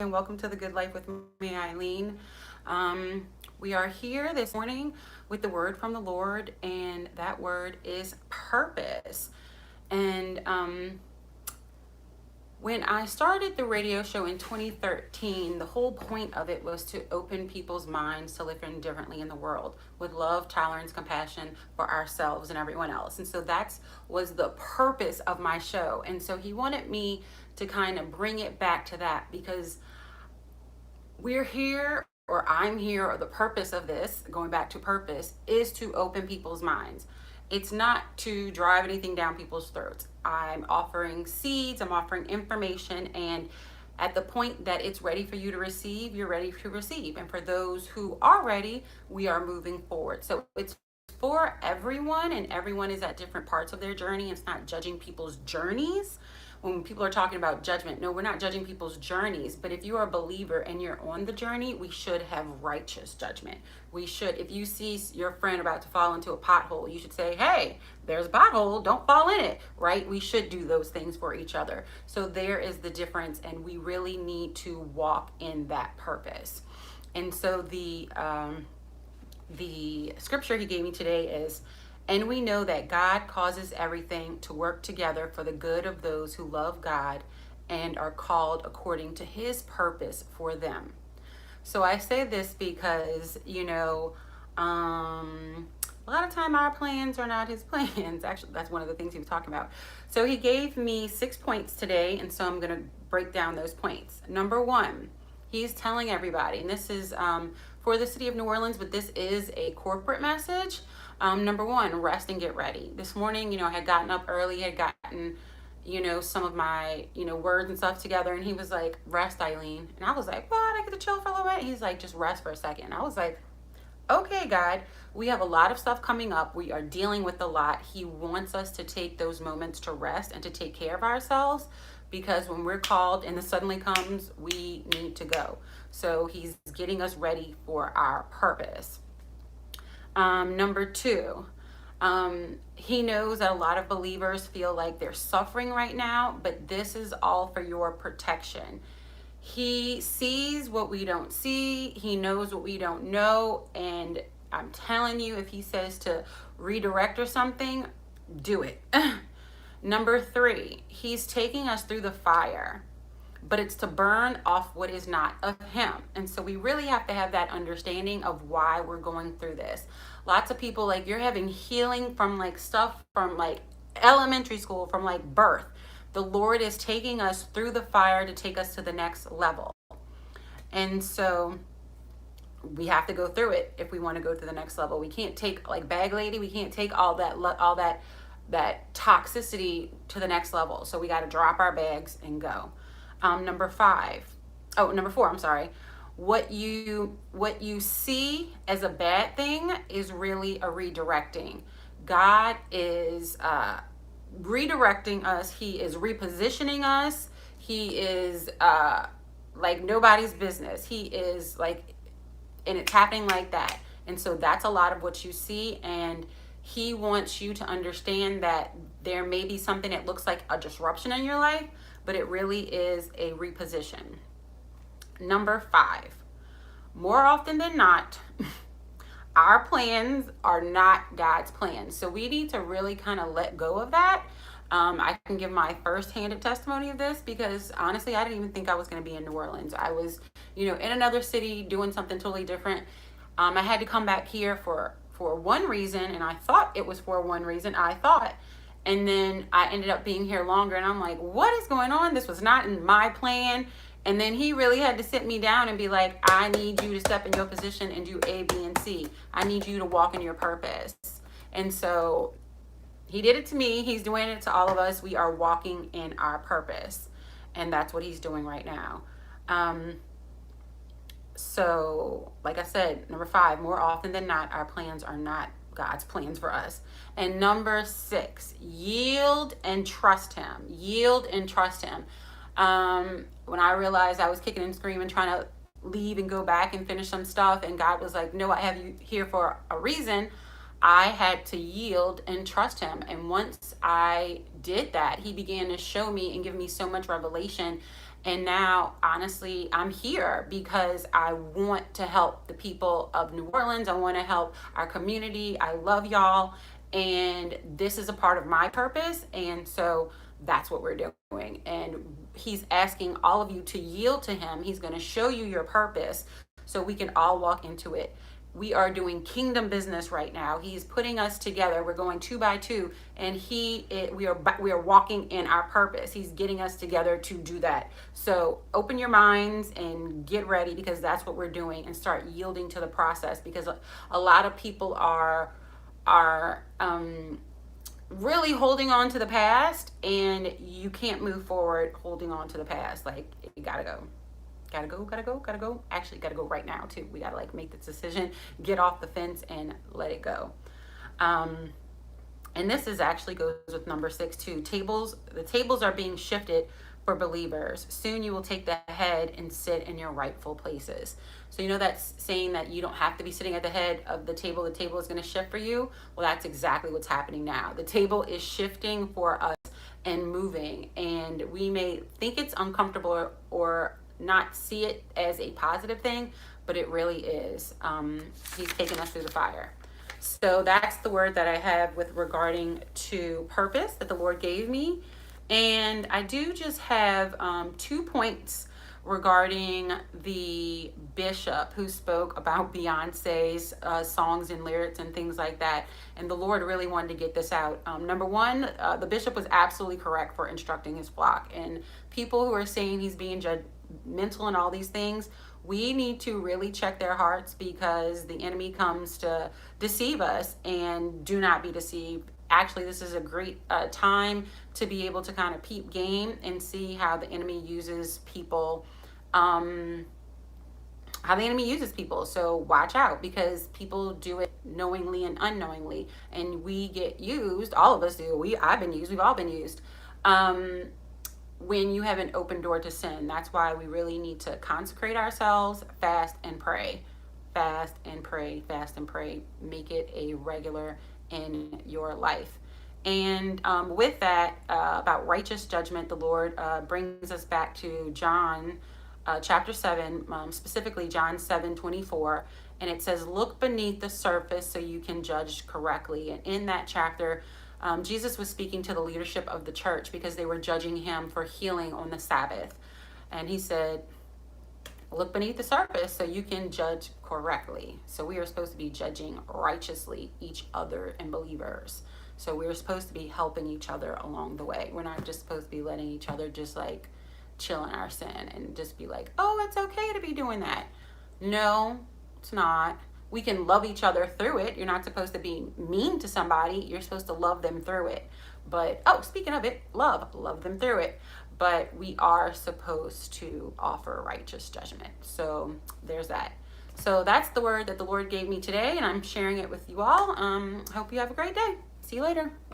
and welcome to the Good Life with me, Eileen. We are here this morning with the word from the Lord, and that word is purpose. And when I started the radio show in 2013, the whole point of it was to open people's minds to living differently in the world with love, tolerance, compassion for ourselves and everyone else. And so that was the purpose of my show. And so he wanted me to kind of bring it back to that because we're here, or I'm here, or the purpose of this, going back to purpose, is to open people's minds. It's not to drive anything down people's throats. I'm offering seeds, I'm offering information, and at the point that it's ready for you to receive, you're ready to receive. And for those who are ready, we are moving forward. So it's for everyone, and everyone is at different parts of their journey. It's not judging people's journeys. When people are talking about judgment, no, we're not judging people's journeys. But if you are a believer and you're on the journey, we should have righteous judgment. We should, if you see your friend about to fall into a pothole, you should say, hey, there's a pothole, don't fall in it, right? We should do those things for each other. So there is the difference, and we really need to walk in that purpose. And so the scripture he gave me today is, and we know that God causes everything to work together for the good of those who love God and are called according to his purpose for them. So I say this because, a lot of time our plans are not his plans. Actually, that's one of the things he was talking about. So he gave me 6 points today, and so I'm going to break down those points. Number one, he's telling everybody, and this is for the city of New Orleans, but this is a corporate message. Number one, rest and get ready. This morning, I had gotten up early, had gotten, some of my, words and stuff together. And he was like, rest, Eileen. And I was like, what? I get to chill for a little bit? He's like, just rest for a second. I was like, okay, God, we have a lot of stuff coming up. We are dealing with a lot. He wants us to take those moments to rest and to take care of ourselves, because when we're called and the suddenly comes, we need to go. So he's getting us ready for our purpose. Number two, he knows that a lot of believers feel like they're suffering right now, but this is all for your protection. He sees what we don't see. He knows what we don't know. And I'm telling you, if he says to redirect or something, do it. Number three, he's taking us through the fire, but it's to burn off what is not of him. And so we really have to have that understanding of why we're going through this. Lots of people, like, you're having healing from like stuff from like elementary school, from like birth. The Lord is taking us through the fire to take us to the next level. And so we have to go through it if we want to go to the next level. We can't take, like bag lady, we can't take all that toxicity to the next level. So we got to drop our bags and go. Number four, I'm sorry. What you see as a bad thing is really a redirecting. God is redirecting us. He is repositioning us. He is like nobody's business. He is like, and it's happening like that. And so that's a lot of what you see. And he wants you to understand that there may be something that looks like a disruption in your life, but it really is a reposition. Number five, more often than not, our plans are not God's plans. So we need to really kind of let go of that. I can give my first-handed testimony of this because honestly, I didn't even think I was going to be in New Orleans. I was, in another city doing something totally different. I had to come back here for one reason, and I thought it was for one reason. And then I ended up being here longer, and I'm like, what is going on? This was not in my plan. And then he really had to sit me down and be like, I need you to step in your position and do A, B, and C. I need you to walk in your purpose. And so he did it to me. He's doing it to all of us. We are walking in our purpose. And that's what he's doing right now. So like I said, number five, more often than not, our plans are not God's plans for us. And number six, yield and trust him. Yield and trust him. When I realized I was kicking and screaming, trying to leave and go back and finish some stuff, and God was like, no, I have you here for a reason, I had to yield and trust him. And once I did that, he began to show me and give me so much revelation And now, honestly, I'm here because I want to help the people of New Orleans. I want to help our community. I love y'all. And this is a part of my purpose. And so that's what we're doing. And he's asking all of you to yield to him. He's going to show you your purpose so we can all walk into it. We are doing kingdom business right now. He's putting us together. We're going 2 by 2, and we are walking in our purpose. He's getting us together to do that. So open your minds and get ready, because that's what we're doing, and start yielding to the process, because a lot of people are really holding on to the past, and you can't move forward holding on to the past. Like, you gotta go. Actually, gotta go right now too. We gotta like make this decision, get off the fence, and let it go. And this is actually goes with number 6 too. The tables are being shifted for believers. Soon you will take the head and sit in your rightful places. So you know that's saying that you don't have to be sitting at the head of the table. The table is going to shift for you. Well, that's exactly what's happening now. The table is shifting for us and moving, and we may think it's uncomfortable or not see it as a positive thing, but it really is. He's taking us through the fire. So that's the word that I have with regarding to purpose that the Lord gave me. And I do just have 2 points regarding the bishop who spoke about Beyonce's songs and lyrics and things like that. And the Lord really wanted to get this out. Number one, the bishop was absolutely correct for instructing his flock. And people who are saying he's being judgmental and all these things, we need to really check their hearts, because the enemy comes to deceive us, and do not be deceived. Actually, this is a great time to be able to kind of peep game and see how the enemy uses people. So watch out, because people do it knowingly and unknowingly, and we get used. All of us do. I've been used. We've all been used. When you have an open door to sin. That's why we really need to consecrate ourselves, fast and pray. Fast and pray, fast and pray. Make it a regular in your life. And with that, about righteous judgment, the Lord brings us back to John chapter 7, specifically John 7:24. And it says, look beneath the surface so you can judge correctly. And in that chapter, Jesus was speaking to the leadership of the church, because they were judging him for healing on the Sabbath. And he said, look beneath the surface so you can judge correctly. So we are supposed to be judging righteously each other and believers. So we're supposed to be helping each other along the way. We're not just supposed to be letting each other just like chill in our sin and just be like, oh, it's okay to be doing that. No, it's not. We can love each other through it. You're not supposed to be mean to somebody. You're supposed to love them through it. But, speaking of it, love them through it. But we are supposed to offer righteous judgment. So there's that. So that's the word that the Lord gave me today, and I'm sharing it with you all. Hope you have a great day. See you later.